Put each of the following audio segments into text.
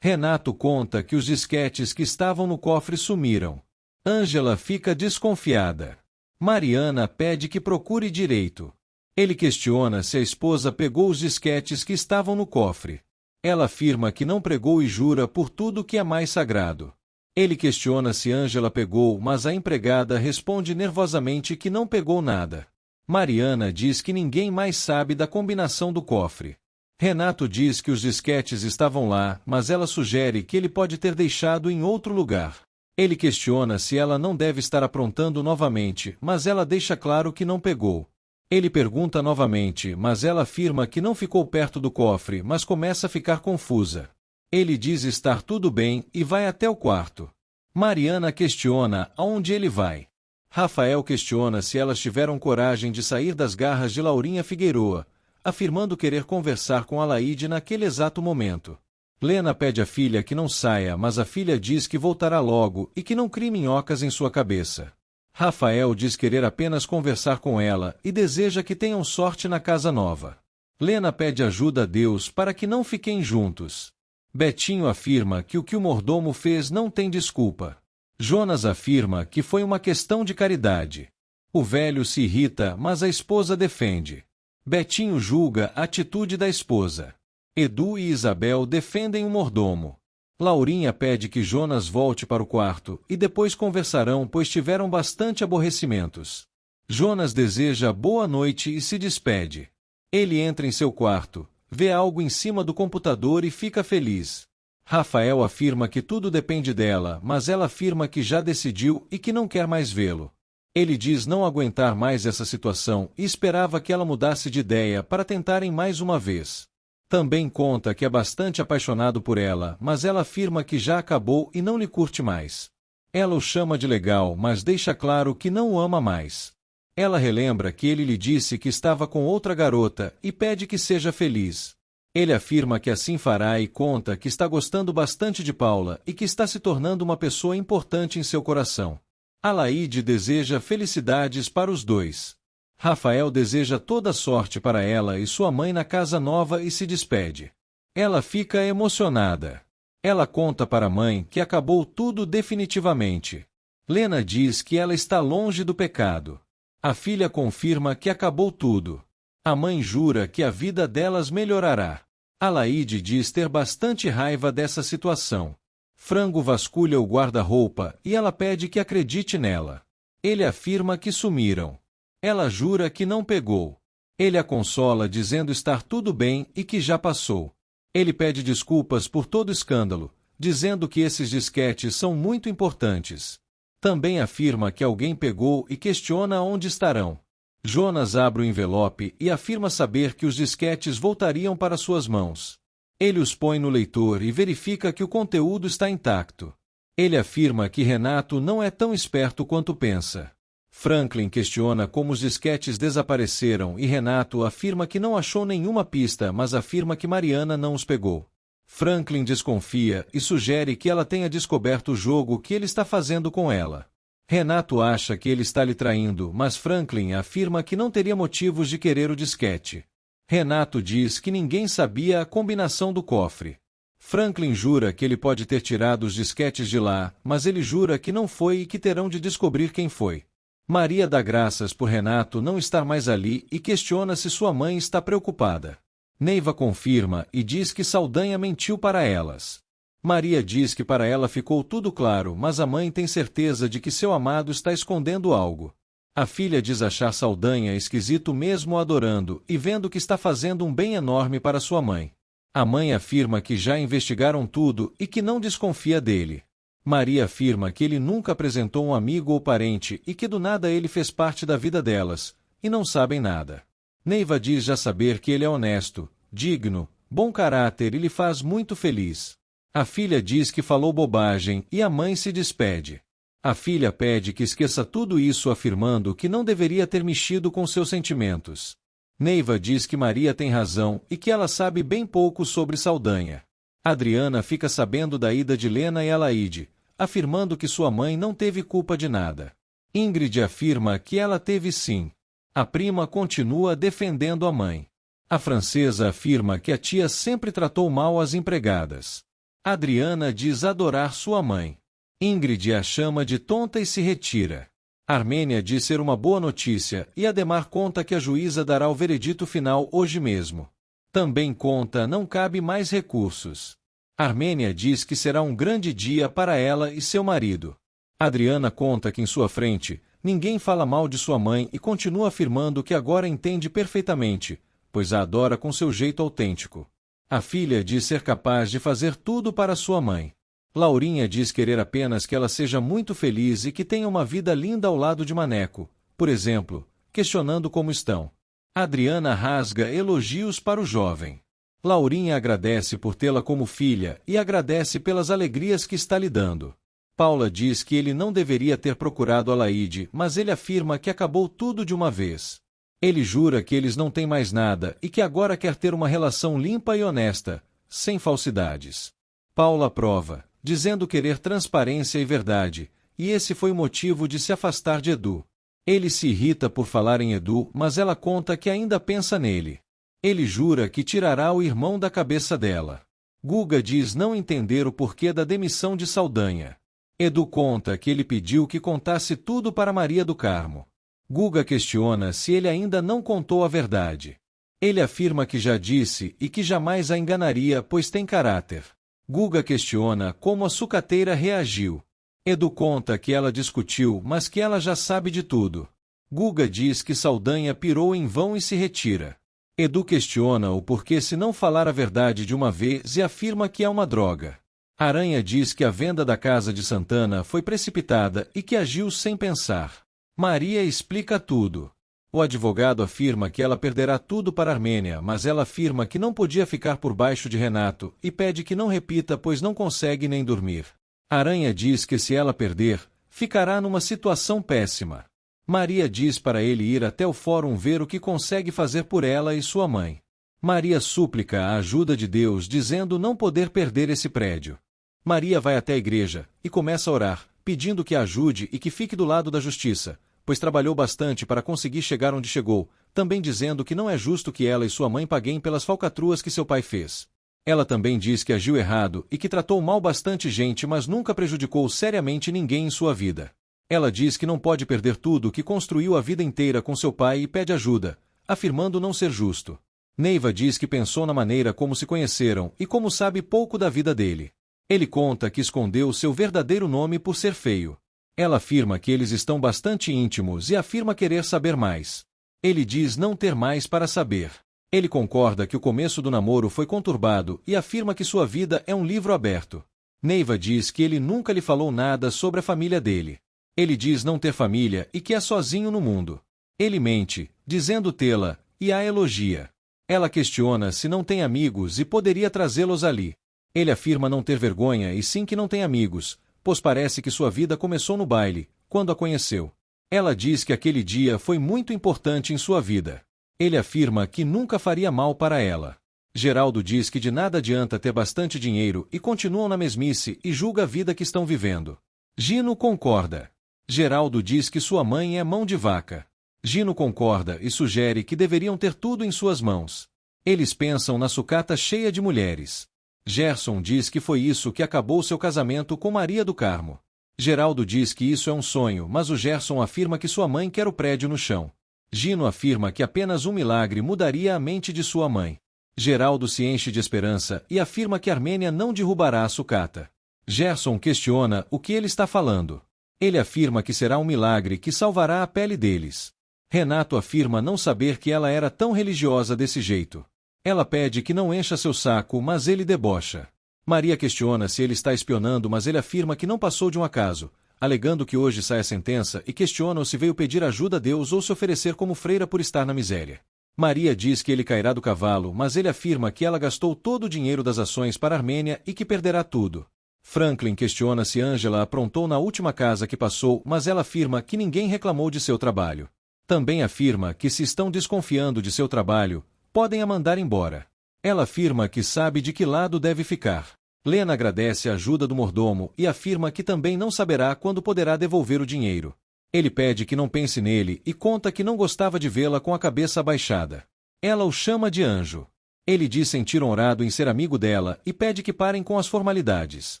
Renato conta que os disquetes que estavam no cofre sumiram. Ângela fica desconfiada. Mariana pede que procure direito. Ele questiona se a esposa pegou os disquetes que estavam no cofre. Ela afirma que não pregou e jura por tudo que é mais sagrado. Ele questiona se Ângela pegou, mas a empregada responde nervosamente que não pegou nada. Mariana diz que ninguém mais sabe da combinação do cofre. Renato diz que os disquetes estavam lá, mas ela sugere que ele pode ter deixado em outro lugar. Ele questiona se ela não deve estar aprontando novamente, mas ela deixa claro que não pegou. Ele pergunta novamente, mas ela afirma que não ficou perto do cofre, mas começa a ficar confusa. Ele diz estar tudo bem e vai até o quarto. Mariana questiona aonde ele vai. Rafael questiona se elas tiveram coragem de sair das garras de Laurinha Figueroa, afirmando querer conversar com Alaide naquele exato momento. Lena pede à filha que não saia, mas a filha diz que voltará logo e que não crie minhocas em sua cabeça. Rafael diz querer apenas conversar com ela e deseja que tenham sorte na casa nova. Lena pede ajuda a Deus para que não fiquem juntos. Betinho afirma que o mordomo fez não tem desculpa. Jonas afirma que foi uma questão de caridade. O velho se irrita, mas a esposa defende. Betinho julga a atitude da esposa. Edu e Isabel defendem o mordomo. Laurinha pede que Jonas volte para o quarto e depois conversarão, pois tiveram bastante aborrecimentos. Jonas deseja boa noite e se despede. Ele entra em seu quarto, vê algo em cima do computador e fica feliz. Rafael afirma que tudo depende dela, mas ela afirma que já decidiu e que não quer mais vê-lo. Ele diz não aguentar mais essa situação e esperava que ela mudasse de ideia para tentarem mais uma vez. Também conta que é bastante apaixonado por ela, mas ela afirma que já acabou e não lhe curte mais. Ela o chama de legal, mas deixa claro que não o ama mais. Ela relembra que ele lhe disse que estava com outra garota e pede que seja feliz. Ele afirma que assim fará e conta que está gostando bastante de Paula e que está se tornando uma pessoa importante em seu coração. Alaide deseja felicidades para os dois. Rafael deseja toda sorte para ela e sua mãe na casa nova e se despede. Ela fica emocionada. Ela conta para a mãe que acabou tudo definitivamente. Lena diz que ela está longe do pecado. A filha confirma que acabou tudo. A mãe jura que a vida delas melhorará. Alaide diz ter bastante raiva dessa situação. Frango vasculha o guarda-roupa e ela pede que acredite nela. Ele afirma que sumiram. Ela jura que não pegou. Ele a consola dizendo estar tudo bem e que já passou. Ele pede desculpas por todo o escândalo, dizendo que esses disquetes são muito importantes. Também afirma que alguém pegou e questiona onde estarão. Jonas abre o envelope e afirma saber que os disquetes voltariam para suas mãos. Ele os põe no leitor e verifica que o conteúdo está intacto. Ele afirma que Renato não é tão esperto quanto pensa. Franklin questiona como os disquetes desapareceram e Renato afirma que não achou nenhuma pista, mas afirma que Mariana não os pegou. Franklin desconfia e sugere que ela tenha descoberto o jogo que ele está fazendo com ela. Renato acha que ele está lhe traindo, mas Franklin afirma que não teria motivos de querer o disquete. Renato diz que ninguém sabia a combinação do cofre. Franklin jura que ele pode ter tirado os disquetes de lá, mas ele jura que não foi e que terão de descobrir quem foi. Maria dá graças por Renato não estar mais ali e questiona se sua mãe está preocupada. Neiva confirma e diz que Saldanha mentiu para elas. Maria diz que para ela ficou tudo claro, mas a mãe tem certeza de que seu amado está escondendo algo. A filha diz achar Saldanha esquisito mesmo o adorando e vendo que está fazendo um bem enorme para sua mãe. A mãe afirma que já investigaram tudo e que não desconfia dele. Maria afirma que ele nunca apresentou um amigo ou parente e que do nada ele fez parte da vida delas, e não sabem nada. Neiva diz já saber que ele é honesto, digno, bom caráter e lhe faz muito feliz. A filha diz que falou bobagem e a mãe se despede. A filha pede que esqueça tudo isso afirmando que não deveria ter mexido com seus sentimentos. Neiva diz que Maria tem razão e que ela sabe bem pouco sobre Saldanha. Adriana fica sabendo da ida de Lena e Alaide, afirmando que sua mãe não teve culpa de nada. Ingrid afirma que ela teve sim. A prima continua defendendo a mãe. A francesa afirma que a tia sempre tratou mal as empregadas. Adriana diz adorar sua mãe. Ingrid a chama de tonta e se retira. Armênia diz ser uma boa notícia e Ademar conta que a juíza dará o veredito final hoje mesmo. Também conta não cabe mais recursos. Armênia diz que será um grande dia para ela e seu marido. Adriana conta que em sua frente, ninguém fala mal de sua mãe e continua afirmando que agora entende perfeitamente, pois a adora com seu jeito autêntico. A filha diz ser capaz de fazer tudo para sua mãe. Laurinha diz querer apenas que ela seja muito feliz e que tenha uma vida linda ao lado de Maneco, por exemplo, questionando como estão. Adriana rasga elogios para o jovem. Laurinha agradece por tê-la como filha e agradece pelas alegrias que está lhe dando. Paula diz que ele não deveria ter procurado Alaide, mas ele afirma que acabou tudo de uma vez. Ele jura que eles não têm mais nada e que agora quer ter uma relação limpa e honesta, sem falsidades. Paula aprova, dizendo querer transparência e verdade, e esse foi o motivo de se afastar de Edu. Ele se irrita por falar em Edu, mas ela conta que ainda pensa nele. Ele jura que tirará o irmão da cabeça dela. Guga diz não entender o porquê da demissão de Saldanha. Edu conta que ele pediu que contasse tudo para Maria do Carmo. Guga questiona se ele ainda não contou a verdade. Ele afirma que já disse e que jamais a enganaria, pois tem caráter. Guga questiona como a sucateira reagiu. Edu conta que ela discutiu, mas que ela já sabe de tudo. Guga diz que Saldanha pirou em vão e se retira. Edu questiona o porquê se não falar a verdade de uma vez e afirma que é uma droga. Aranha diz que a venda da casa de Santana foi precipitada e que agiu sem pensar. Maria explica tudo. O advogado afirma que ela perderá tudo para Armênia, mas ela afirma que não podia ficar por baixo de Renato e pede que não repita pois não consegue nem dormir. Aranha diz que se ela perder, ficará numa situação péssima. Maria diz para ele ir até o fórum ver o que consegue fazer por ela e sua mãe. Maria súplica a ajuda de Deus dizendo não poder perder esse prédio. Maria vai até a igreja e começa a orar, pedindo que a ajude e que fique do lado da justiça, pois trabalhou bastante para conseguir chegar onde chegou, também dizendo que não é justo que ela e sua mãe paguem pelas falcatruas que seu pai fez. Ela também diz que agiu errado e que tratou mal bastante gente, mas nunca prejudicou seriamente ninguém em sua vida. Ela diz que não pode perder tudo o que construiu a vida inteira com seu pai e pede ajuda, afirmando não ser justo. Neiva diz que pensou na maneira como se conheceram e como sabe pouco da vida dele. Ele conta que escondeu seu verdadeiro nome por ser feio. Ela afirma que eles estão bastante íntimos e afirma querer saber mais. Ele diz não ter mais para saber. Ele concorda que o começo do namoro foi conturbado e afirma que sua vida é um livro aberto. Neiva diz que ele nunca lhe falou nada sobre a família dele. Ele diz não ter família e que é sozinho no mundo. Ele mente, dizendo tê-la, e a elogia. Ela questiona se não tem amigos e poderia trazê-los ali. Ele afirma não ter vergonha e sim que não tem amigos, pois parece que sua vida começou no baile, quando a conheceu. Ela diz que aquele dia foi muito importante em sua vida. Ele afirma que nunca faria mal para ela. Geraldo diz que de nada adianta ter bastante dinheiro e continuam na mesmice e julga a vida que estão vivendo. Gino concorda. Geraldo diz que sua mãe é mão de vaca. Gino concorda e sugere que deveriam ter tudo em suas mãos. Eles pensam na sucata cheia de mulheres. Gerson diz que foi isso que acabou seu casamento com Maria do Carmo. Geraldo diz que isso é um sonho, mas o Gerson afirma que sua mãe quer o prédio no chão. Gino afirma que apenas um milagre mudaria a mente de sua mãe. Geraldo se enche de esperança e afirma que Armênia não derrubará a sucata. Gerson questiona o que ele está falando. Ele afirma que será um milagre que salvará a pele deles. Renato afirma não saber que ela era tão religiosa desse jeito. Ela pede que não encha seu saco, mas ele debocha. Maria questiona se ele está espionando, mas ele afirma que não passou de um acaso, alegando que hoje sai a sentença e questiona se veio pedir ajuda a Deus ou se oferecer como freira por estar na miséria. Maria diz que ele cairá do cavalo, mas ele afirma que ela gastou todo o dinheiro das ações para Armênia e que perderá tudo. Franklin questiona se Angela aprontou na última casa que passou, mas ela afirma que ninguém reclamou de seu trabalho. Também afirma que se estão desconfiando de seu trabalho, podem a mandar embora. Ela afirma que sabe de que lado deve ficar. Lena agradece a ajuda do mordomo e afirma que também não saberá quando poderá devolver o dinheiro. Ele pede que não pense nele e conta que não gostava de vê-la com a cabeça abaixada. Ela o chama de anjo. Ele diz sentir honrado em ser amigo dela e pede que parem com as formalidades.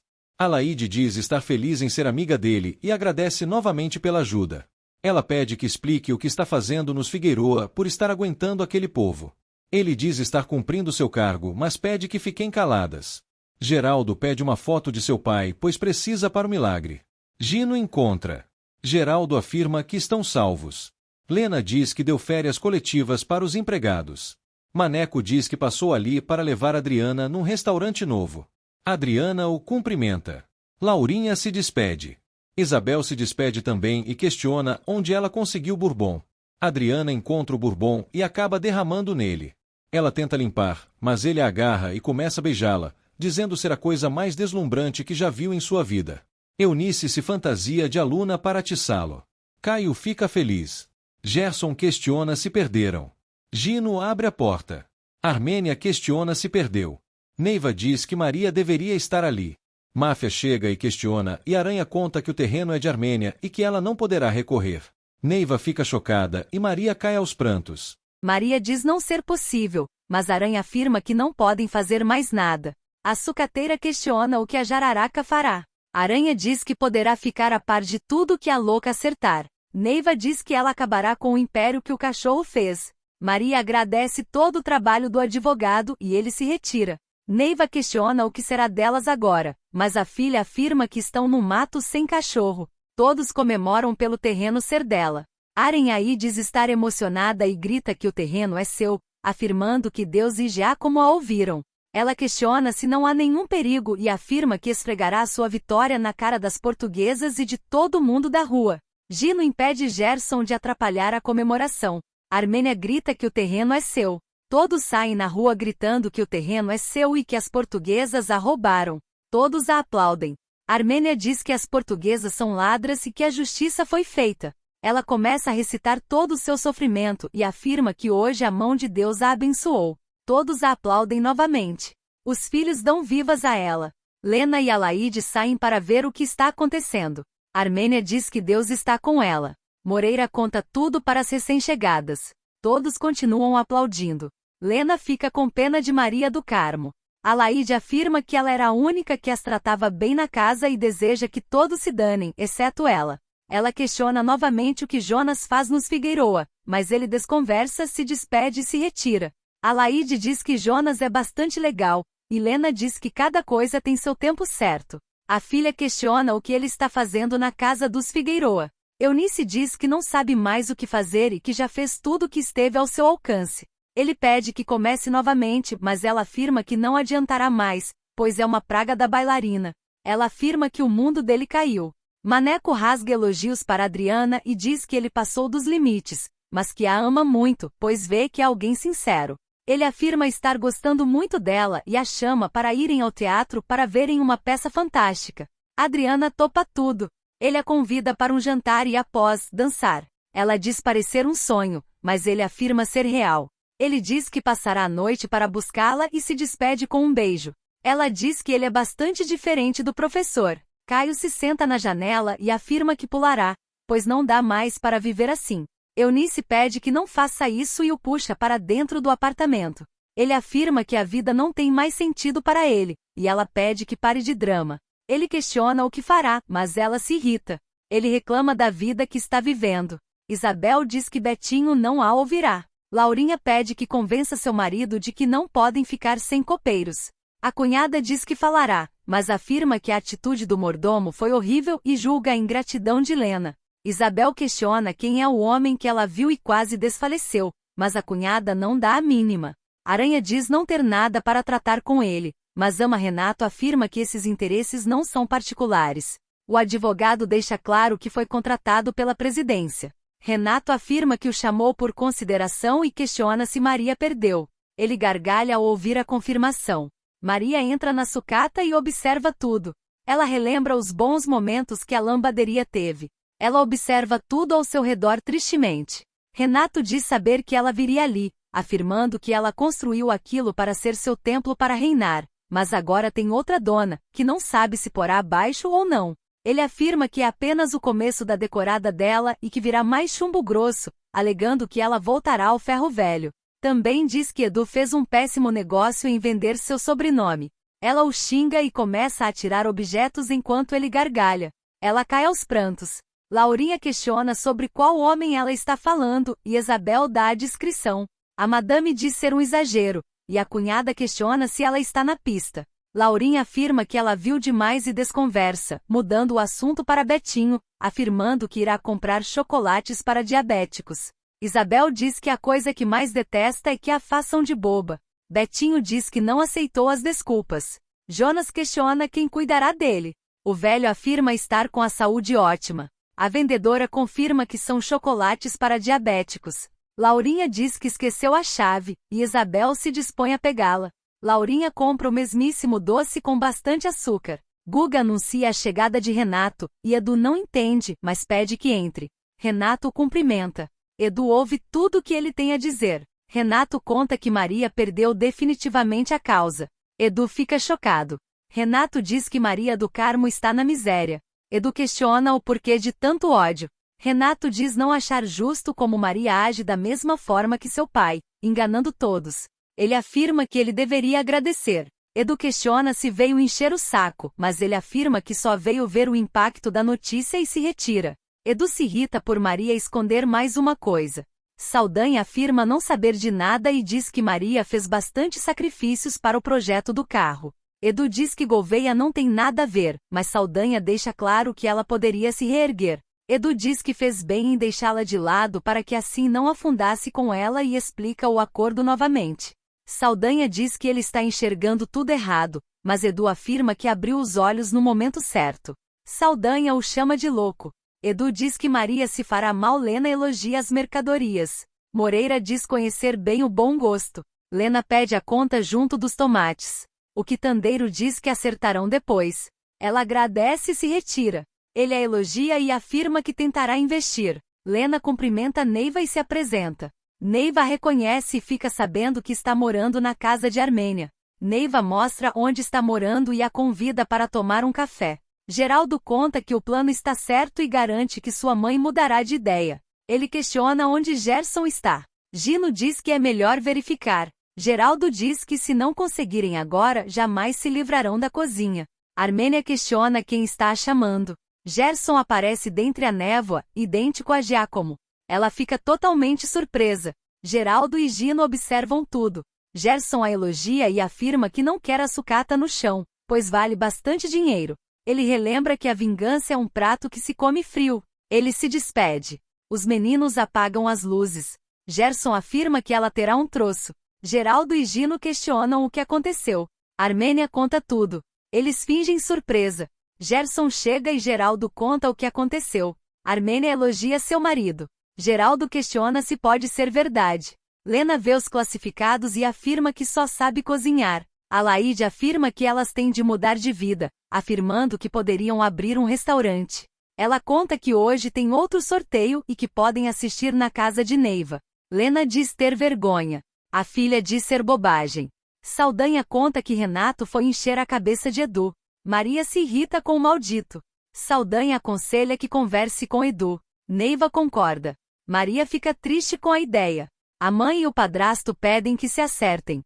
Alaide diz estar feliz em ser amiga dele e agradece novamente pela ajuda. Ela pede que explique o que está fazendo nos Figueroa por estar aguentando aquele povo. Ele diz estar cumprindo seu cargo, mas pede que fiquem caladas. Geraldo pede uma foto de seu pai, pois precisa para o milagre. Gino encontra. Geraldo afirma que estão salvos. Lena diz que deu férias coletivas para os empregados. Maneco diz que passou ali para levar Adriana num restaurante novo. Adriana o cumprimenta. Laurinha se despede. Isabel se despede também e questiona onde ela conseguiu o bourbon. Adriana encontra o bourbon e acaba derramando nele. Ela tenta limpar, mas ele a agarra e começa a beijá-la, dizendo ser a coisa mais deslumbrante que já viu em sua vida. Eunice se fantasia de aluna para atiçá-lo. Caio fica feliz. Gerson questiona se perderam. Gino abre a porta. Armênia questiona se perdeu. Neiva diz que Maria deveria estar ali. Máfia chega e questiona e Aranha conta que o terreno é de Armênia e que ela não poderá recorrer. Neiva fica chocada e Maria cai aos prantos. Maria diz não ser possível, mas Aranha afirma que não podem fazer mais nada. A sucateira questiona o que a jararaca fará. Aranha diz que poderá ficar a par de tudo que a louca acertar. Neiva diz que ela acabará com o império que o cachorro fez. Maria agradece todo o trabalho do advogado e ele se retira. Neiva questiona o que será delas agora, mas a filha afirma que estão no mato sem cachorro. Todos comemoram pelo terreno ser dela. Aranhaí diz estar emocionada e grita que o terreno é seu, afirmando que Deus e Giacomo a ouviram. Ela questiona se não há nenhum perigo e afirma que esfregará sua vitória na cara das portuguesas e de todo mundo da rua. Gino impede Gerson de atrapalhar a comemoração. Armênia grita que o terreno é seu. Todos saem na rua gritando que o terreno é seu e que as portuguesas a roubaram. Todos a aplaudem. Armênia diz que as portuguesas são ladras e que a justiça foi feita. Ela começa a recitar todo o seu sofrimento e afirma que hoje a mão de Deus a abençoou. Todos a aplaudem novamente. Os filhos dão vivas a ela. Lena e Alaide saem para ver o que está acontecendo. Armênia diz que Deus está com ela. Moreira conta tudo para as recém-chegadas. Todos continuam aplaudindo. Lena fica com pena de Maria do Carmo. Alaide afirma que ela era a única que as tratava bem na casa e deseja que todos se danem, exceto ela. Ela questiona novamente o que Jonas faz nos Figueroa, mas ele desconversa, se despede e se retira. Alaide diz que Jonas é bastante legal, e Lena diz que cada coisa tem seu tempo certo. A filha questiona o que ele está fazendo na casa dos Figueroa. Eunice diz que não sabe mais o que fazer e que já fez tudo o que esteve ao seu alcance. Ele pede que comece novamente, mas ela afirma que não adiantará mais, pois é uma praga da bailarina. Ela afirma que o mundo dele caiu. Maneco rasga elogios para Adriana e diz que ele passou dos limites, mas que a ama muito, pois vê que é alguém sincero. Ele afirma estar gostando muito dela e a chama para irem ao teatro para verem uma peça fantástica. Adriana topa tudo. Ele a convida para um jantar e após dançar. Ela diz parecer um sonho, mas ele afirma ser real. Ele diz que passará a noite para buscá-la e se despede com um beijo. Ela diz que ele é bastante diferente do professor. Caio se senta na janela e afirma que pulará, pois não dá mais para viver assim. Eunice pede que não faça isso e o puxa para dentro do apartamento. Ele afirma que a vida não tem mais sentido para ele, e ela pede que pare de drama. Ele questiona o que fará, mas ela se irrita. Ele reclama da vida que está vivendo. Isabel diz que Betinho não a ouvirá. Laurinha pede que convença seu marido de que não podem ficar sem copeiros. A cunhada diz que falará, mas afirma que a atitude do mordomo foi horrível e julga a ingratidão de Lena. Isabel questiona quem é o homem que ela viu e quase desfaleceu, mas a cunhada não dá a mínima. Aranha diz não ter nada para tratar com ele, mas ama Renato afirma que esses interesses não são particulares. O advogado deixa claro que foi contratado pela presidência. Renato afirma que o chamou por consideração e questiona se Maria perdeu. Ele gargalha ao ouvir a confirmação. Maria entra na sucata e observa tudo. Ela relembra os bons momentos que a lambaderia teve. Ela observa tudo ao seu redor tristemente. Renato diz saber que ela viria ali, afirmando que ela construiu aquilo para ser seu templo para reinar, mas agora tem outra dona, que não sabe se porá abaixo ou não. Ele afirma que é apenas o começo da decorada dela e que virá mais chumbo grosso, alegando que ela voltará ao ferro velho. Também diz que Edu fez um péssimo negócio em vender seu sobrenome. Ela o xinga e começa a tirar objetos enquanto ele gargalha. Ela cai aos prantos. Laurinha questiona sobre qual homem ela está falando, e Isabel dá a descrição. A madame diz ser um exagero, e a cunhada questiona se ela está na pista. Laurinha afirma que ela viu demais e desconversa, mudando o assunto para Betinho, afirmando que irá comprar chocolates para diabéticos. Isabel diz que a coisa que mais detesta é que a façam de boba. Betinho diz que não aceitou as desculpas. Jonas questiona quem cuidará dele. O velho afirma estar com a saúde ótima. A vendedora confirma que são chocolates para diabéticos. Laurinha diz que esqueceu a chave, e Isabel se dispõe a pegá-la. Laurinha compra o mesmíssimo doce com bastante açúcar. Guga anuncia a chegada de Renato, e Edu não entende, mas pede que entre. Renato o cumprimenta. Edu ouve tudo o que ele tem a dizer. Renato conta que Maria perdeu definitivamente a causa. Edu fica chocado. Renato diz que Maria do Carmo está na miséria. Edu questiona o porquê de tanto ódio. Renato diz não achar justo como Maria age da mesma forma que seu pai, enganando todos. Ele afirma que ele deveria agradecer. Edu questiona se veio encher o saco, mas ele afirma que só veio ver o impacto da notícia e se retira. Edu se irrita por Maria esconder mais uma coisa. Saldanha afirma não saber de nada e diz que Maria fez bastante sacrifícios para o projeto do carro. Edu diz que Gouveia não tem nada a ver, mas Saldanha deixa claro que ela poderia se reerguer. Edu diz que fez bem em deixá-la de lado para que assim não afundasse com ela e explica o acordo novamente. Saldanha diz que ele está enxergando tudo errado, mas Edu afirma que abriu os olhos no momento certo. Saldanha o chama de louco. Edu diz que Maria se fará mal. Lena elogia as mercadorias. Moreira diz conhecer bem o bom gosto. Lena pede a conta junto dos tomates. O quitandeiro diz que acertarão depois. Ela agradece e se retira. Ele a elogia e afirma que tentará investir. Lena cumprimenta Neiva e se apresenta. Neiva a reconhece e fica sabendo que está morando na casa de Armênia. Neiva mostra onde está morando e a convida para tomar um café. Geraldo conta que o plano está certo e garante que sua mãe mudará de ideia. Ele questiona onde Gerson está. Gino diz que é melhor verificar. Geraldo diz que se não conseguirem agora, jamais se livrarão da cozinha. Armênia questiona quem está a chamando. Gerson aparece dentre a névoa, idêntico a Giacomo. Ela fica totalmente surpresa. Geraldo e Gino observam tudo. Gerson a elogia e afirma que não quer a sucata no chão, pois vale bastante dinheiro. Ele relembra que a vingança é um prato que se come frio. Ele se despede. Os meninos apagam as luzes. Gerson afirma que ela terá um troço. Geraldo e Gino questionam o que aconteceu. Armênia conta tudo. Eles fingem surpresa. Gerson chega e Geraldo conta o que aconteceu. Armênia elogia seu marido. Geraldo questiona se pode ser verdade. Lena vê os classificados e afirma que só sabe cozinhar. Alaide afirma que elas têm de mudar de vida, afirmando que poderiam abrir um restaurante. Ela conta que hoje tem outro sorteio e que podem assistir na casa de Neiva. Lena diz ter vergonha. A filha diz ser bobagem. Saldanha conta que Renato foi encher a cabeça de Edu. Maria se irrita com o maldito. Saldanha aconselha que converse com Edu. Neiva concorda. Maria fica triste com a ideia. A mãe e o padrasto pedem que se acertem.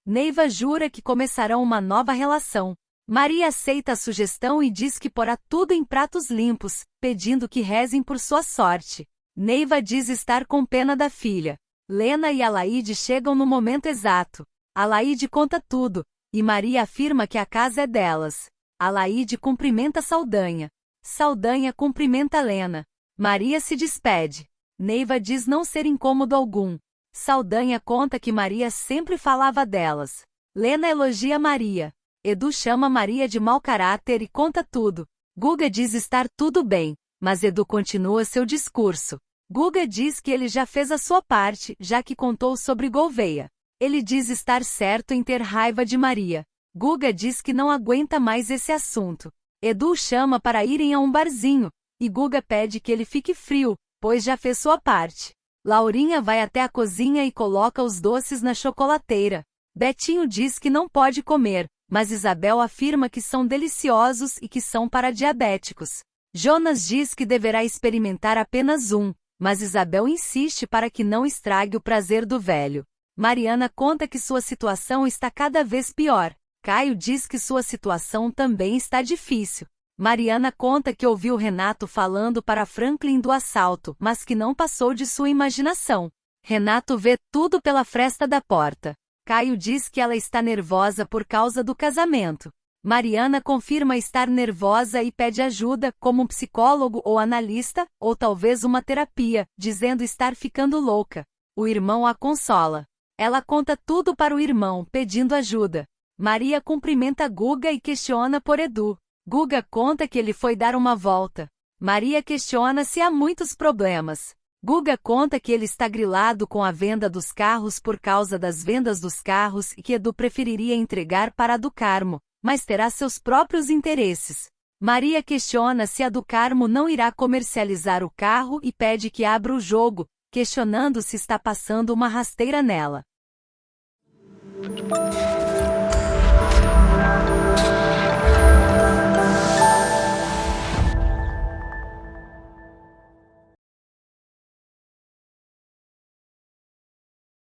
Neiva jura que começarão uma nova relação. Maria aceita a sugestão e diz que porá tudo em pratos limpos, pedindo que rezem por sua sorte. Neiva diz estar com pena da filha. Lena e Alaide chegam no momento exato. Alaide conta tudo, e Maria afirma que a casa é delas. Alaide cumprimenta Saldanha. Saldanha cumprimenta Lena. Maria se despede. Neiva diz não ser incômodo algum. Saldanha conta que Maria sempre falava delas. Lena elogia Maria. Edu chama Maria de mau caráter e conta tudo. Guga diz estar tudo bem, mas Edu continua seu discurso. Guga diz que ele já fez a sua parte, já que contou sobre Gouveia. Ele diz estar certo em ter raiva de Maria. Guga diz que não aguenta mais esse assunto. Edu chama para irem a um barzinho, e Guga pede que ele fique frio, pois já fez sua parte. Laurinha vai até a cozinha e coloca os doces na chocolateira. Betinho diz que não pode comer, mas Isabel afirma que são deliciosos e que são para diabéticos. Jonas diz que deverá experimentar apenas um. mas Isabel insiste para que não estrague o prazer do velho. Mariana conta que sua situação está cada vez pior. Caio diz que sua situação também está difícil. Mariana conta que ouviu Renato falando para Franklin do assalto, mas que não passou de sua imaginação. Renato vê tudo pela fresta da porta. Caio diz que ela está nervosa por causa do casamento. Mariana confirma estar nervosa e pede ajuda, como um psicólogo ou analista, ou talvez uma terapia, dizendo estar ficando louca. O irmão a consola. Ela conta tudo para o irmão, pedindo ajuda. Maria cumprimenta Guga e questiona por Edu. Guga conta que ele foi dar uma volta. Maria questiona se há muitos problemas. Guga conta que ele está grilado com a venda dos carros por causa das vendas dos carros e que Edu preferiria entregar para a do Carmo, mas terá seus próprios interesses. Maria questiona se a do Carmo não irá comercializar o carro e pede que abra o jogo, questionando se está passando uma rasteira nela.